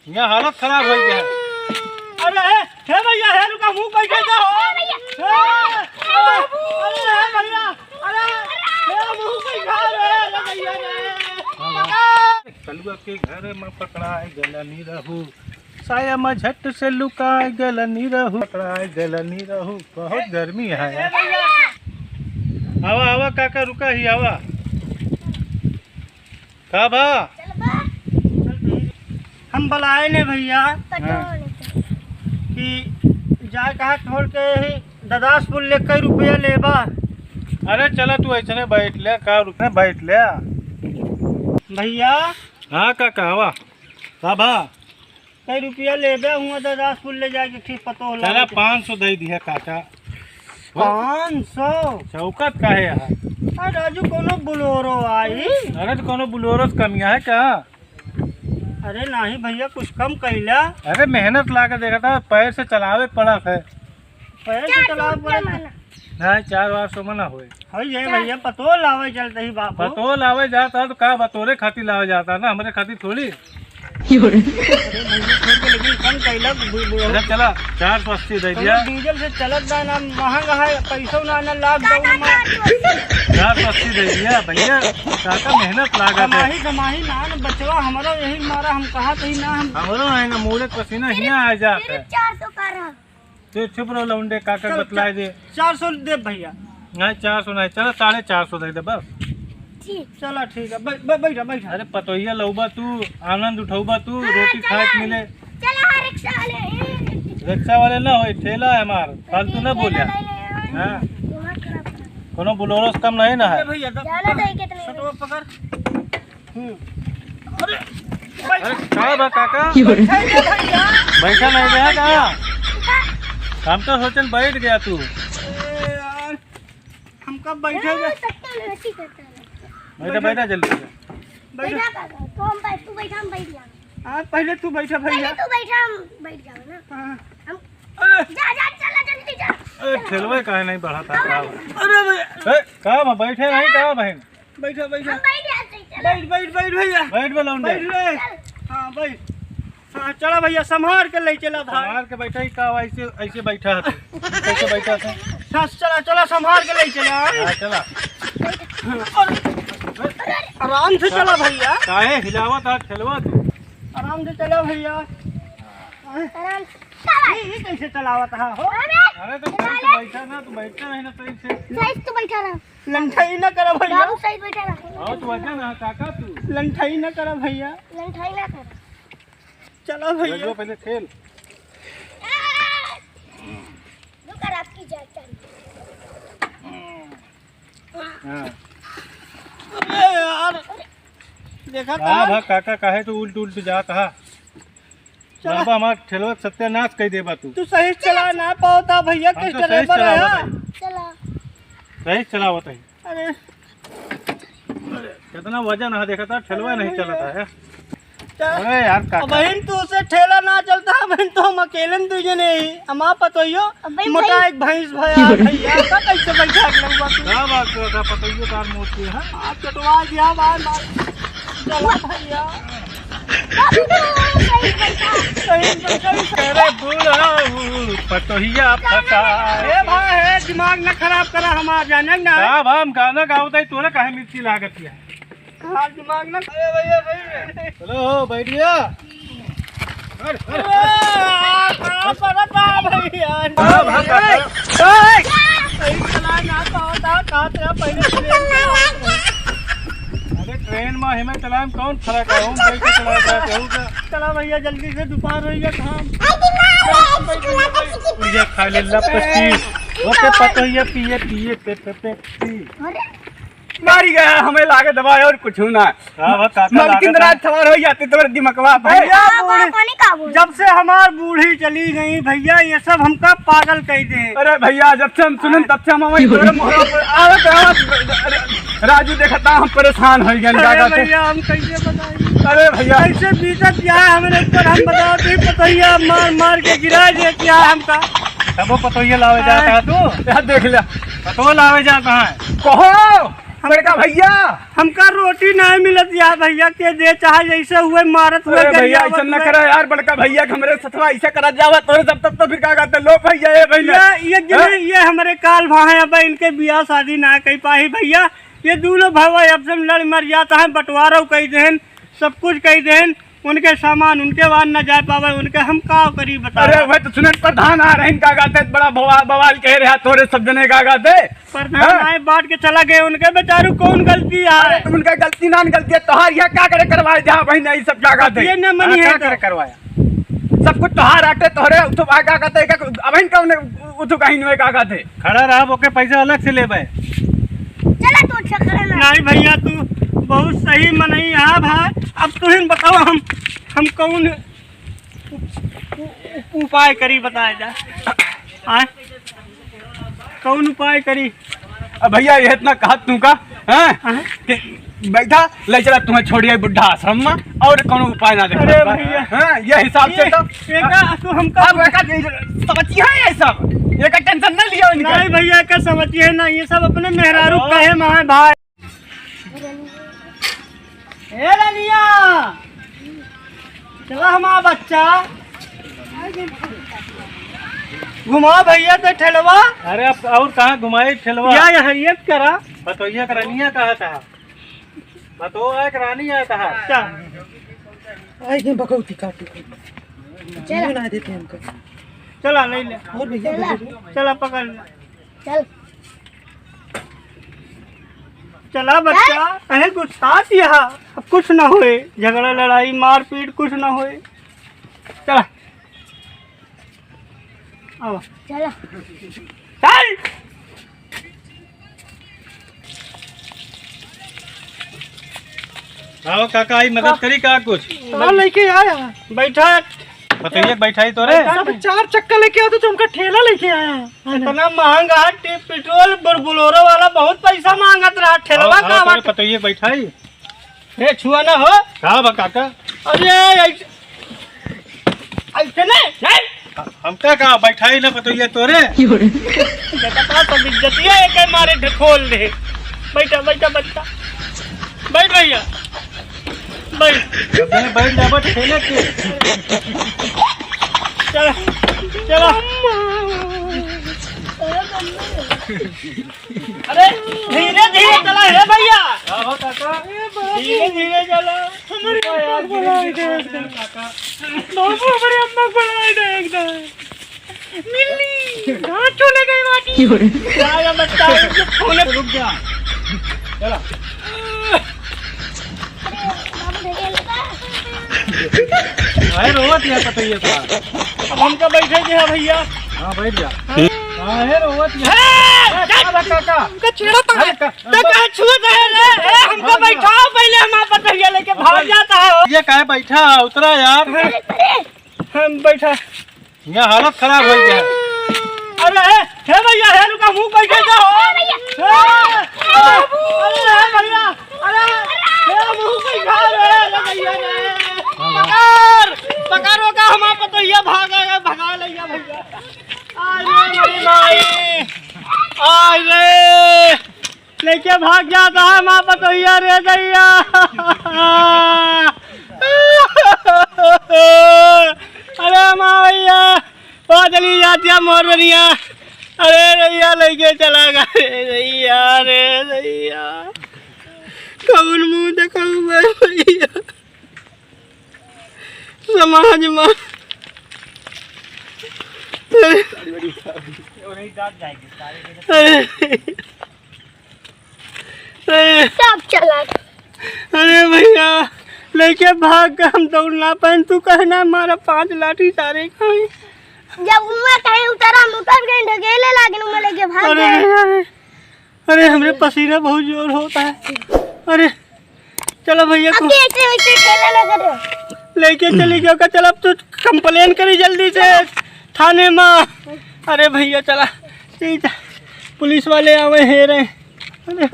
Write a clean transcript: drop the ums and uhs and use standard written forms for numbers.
यहाँ हालत खराब हो गया है। अरे हे भैया हे रुका मुंह बैठे जा हो भैया अरे भैया अरे हे मुंह बैठा रे भैया रे कलुआ के घर में पकड़ाए गलनी रहू साया में झट से लुकाए गलनी रहू पकड़ाए गलनी रहू। बहुत गर्मी है। आवा आवा काका रुका ही आवा का भा हम बुलाए ने भैया कि जाए कहा छोड़ के ही ददासपुर ले कई रुपया लेबा। अरे चला तू ऐसे बैठ ले का रुकने बैठ ले भैया। हाँ काका आवा का भा कई रुपया लेबे हुआ ददासपुर ले जाके ठीक पतो होला। चला 500 दे दिया काका। 500 चौकत का है यहाँ? अरे राजू कोनो बुलोरो आई। अरे तो कोनो बुलोरो से कमिया है क्या? अरे नहीं भैया कुछ कम कैला। अरे मेहनत ला के देखा था पैर से चलावे पड़ा है। पैर से चलावे पड़ा हाँ 4 बार सो मना हुए है भैया पतो लावे चलते ही बाप पतो लावे जाता तो का बतोरे खातिर लावे जाता ना हमारे खातिर थोड़ी। लेकिन कम कैला। अरे चला 480 दे दिया। डीजल से चलत बा ना महंगा है पैसा ना लाग 480 दे दिया भैया काका मेहनत लागा कमाही कमाही ना बचवा हमारा यही मारा हम कहा कहीं ना हम हमारो है ना मुड़े पसीना हिया आ जाता है। 400 का रहा तो चुप रहो लौंडे काका बतलाए दे। 400 दे भैया। नहीं 400 नहीं चलो 450 दे दे बस। चला ठीक है बैठा बैठा। अरे पतोहिया लौबा तू आनंद उठौबा तू रोटी खाए के मिले। रिक्शा वाले ना हो ठेला है हमार फालतू ना बोलिया। हाँ कोनो बुलोरो से कम नहीं ना है। भैया सटवा पकड़। अरे कहाँ बा काका बैठा नहीं गया कहाँ? हम तो सोचन बैठ गया तू। यार हम कब बैठे बैठा बैठा जल्दी से। हाँ पहले तू बैठा भैया। अरे ठेलवे काहे नहीं बढ़ा था? अरे भैया कहाँ बैठे नहीं कहाँ बहन? बैठा बैठा बैठ बैठ बैठ भैया बैठ बे लौंडे। बैठ रे। हाँ बैठ। हाँ चला भैया संभाल के ले चला भाई। संभाल के बैठा ही का ऐसे ऐसे बैठा है कैसे बैठा था? हाँ चला चला संभाल के ले चला। हाँ चला आराम से चला भैया। काहे हिलावा था ठेलवा तू? आराम से चला भैया। ये कैसे चलावा था हो? अरे तो सही से बैठा ना तू बैठता नहीं ना सही से। लंठाई न करा भैया। और तू वजन है काका तू लंठाई न करा भैया। चला भैया जो पहले खेल। हाँ अरे यार देखा हाँ भा काका काहे तो उल्ट उल्ट जा कहा बाबा हमारा ठेलवा सत्यानाश कह देबा तू। तू सही चला ना पाता भैया हम किस तो तरह सही पर आया। सही चलावत है। अरे कितना वजन है देखा था ठेलवा नहीं चलता है। चल। अरे यार काका बहन तू उसे ठेला ना चलता बहन तो हम अकेले तुझे नहीं हमारा पतोइयो मोटा एक भैंस भैया भैया का कैसे बैठा लंबा तू। क्या बात कर रहा पतोइयो तार मोती है। आप चटवा दिया बार बार। चला भैया अरे बूढ़ा पतोहिया फसा। ए भाई है दिमाग न खराब करा हमारा जाने ना। का भा हम गाना गावत है तोरा काहे मिर्ची लागत है? हाँ दिमाग न अरे भैया भैया चलो बैठ गया। कहाँ पर था भैया? हाँ भा काका सही चला ना पाता कहाँ तेरा पहले अरे ट्रेन में हमें चलाए में कौन फर्क है? हम बैठ के चला जाते हो क्या? चला भैया जल्दी से दुकान रही है कहाँ? ये खा ले लपसी ओके पतोहिया पिए पिए पे मारी गया हमें लागे दबाए और कुछ ना। हां बा काका मलकिन रात सवार हो जाते तो दिमकवा भैया जब से हमार बूढ़ी चली गई भैया ये सब हमका पागल कह दे। अरे भैया जब से हम सुनन तब से हम वही मोहरा पर आवत आवत राजू देखता हम परेशान हो गए दादा से। भैया हम कैसे बताएं? अरे भैया कैसे बीतत क्या है हमारे ऊपर हम बताओ तो पतोहिया मार मार के गिरा दे क्या है हमका। तब पतोहिया लावे जाता है तू यार देख लिया पतो लावे जाता है कहो बड़का भैया हमका रोटी नहीं मिलत यार भैया के दे चाहे जैसे हुए मारत हुए अरे भैया ऐसा न करो यार बड़का भैया के हमरे सतवा ऐसे करा जावा तोरे जब तक तो फिर का कहते लो भैया ए भैया ये हमारे काल भाई अब इनके बियाह शादी ना कर पाई भैया। ये दोनों भाई अब से लड़ मर जाता है, बंटवारा कही देन, सब कुछ कही देन, उनके सामान उनके बाद न जा पावे, उनके हम का करी बता। अरे भाई तो सुने प्रधान आ रहे का गाते बड़ा बवाल कह रहा तोरे सब जने का गाते प्रधान आए बांट के चला गए, उनके बेचारू कौन गलती है? तुम उनका गलती ना गलती है तोहार यह क्या करे करवाए जहाँ भाई नहीं सब क्या गाते ये न मनी है तो करवाया सब कुछ तोहार आटे तोहरे उठो आ क्या कहते अब इनका उठो कहीं नहीं का गाते खड़ा रहा ओके पैसा अलग से ले भाई। चला तू अच्छा खड़ा ना। नहीं भैया तू बहुत सही मनई है भाई। अब तुम बताओ हम कौन उपाय करी बताए जा आए कौन उपाय करी? अब भैया ये इतना कहत तू का हैं बैठा ले चला तुम्हें छोड़िए बुढ़ा आश्रम में और कौन उपाय ना अरे देखा भैया हैं ये हिसाब से तो तो हमका अब समझिए है ये सब ये का टेंशन ना लियो इनका नहीं भैया का समझिए ना, ये सब अपने मेहरारू कहे माए भाई। ए रनिया चला हमारा बच्चा घुमा भैया तो ठेलवा। अरे अब और कहाँ घुमाए ठेलवा? या यहाँ ये करा बतौइया करानिया कहा था, बतो एक रानी आया कहा क्या बकौती काटू ना देते हमको। चला ले ले और भैया चला पकड़ ले चल चला बच्चा कहे गुस्सा दिया अब कुछ ना होए, झगड़ा लड़ाई मार पीट कुछ ना होए। चला आओ चला चल आओ काका आई मदद करी का कुछ लेके आया बैठा बतौइया बैठाई तो रे चार चक्कर लेके आओ तो तुमका ठेला लेके आया। इतना महंगा पेट्रोल बोलेरो वाला बहुत पैसा मांगत रहा ठेलवा का बात। बतौइया बैठाई हे छुआ ना हो कहा बा काका अरे ऐसे नहीं हमका कहा बैठाई ना बतौइया तोरे बेटा पास अब इज्जतिया एक मारे ढकोल दे। बैठा बैठा बच्चा बैठ भैया बैठ बैठ जा बस खेले के चला चला अरे धीरे धीरे चला है भैया हो काका धीरे धीरे चला। हमारे हमारे अम्मा बुलाए थे एकदम मिली घाट छोले गई माटी क्या बच्चा छोले रुक जा चला अरे रोवत है बतौइया का अब हमका बैठे के है भैया। हाँ बैठ जा हाँ है रोवत है काका हमका छेड़ा तो कहे छुत है रे हमका बैठाओ पहले हमारा पतैया लेके भाग जाता है। ये काहे बैठा उतरा यार हम बैठा यहाँ हालत खराब हो गया अरे हे भैया हे रुका मुंह बैठे जाओ अरे भैया अरे हे मुंह बैठा रे भैया रे पकड़ का हमारा पतैया भागा भगा लिया भैया। अरे मेरी माई अरे लेके भाग जाता है हमारा पतैया रे दैया। अरे माँ भैया वो चली जाती है मोर बनिया। अरे रैया लेके चला गया रे रैया रे रैया कौन मुँह दिखाऊं मैं भैया समाज में सब चला अरे भैया लेके भाग कर हम दौड़ना पहन तू कहना मारा 5 लाठी सारे खाए। जब मैं कहीं उतरा उतर गए ढकेले लागे मैं लेके भाग अरे गए। अरे हमरे पसीना बहुत जोर होता है। अरे चलो भैया को अब ऐसे वैसे ठेला लगा रहे लेके चली गया का चल अब तो कंप्लेन करी जल्दी से थाने में। अरे भैया चला ठीक है पुलिस वाले आवे हे रहे। अरे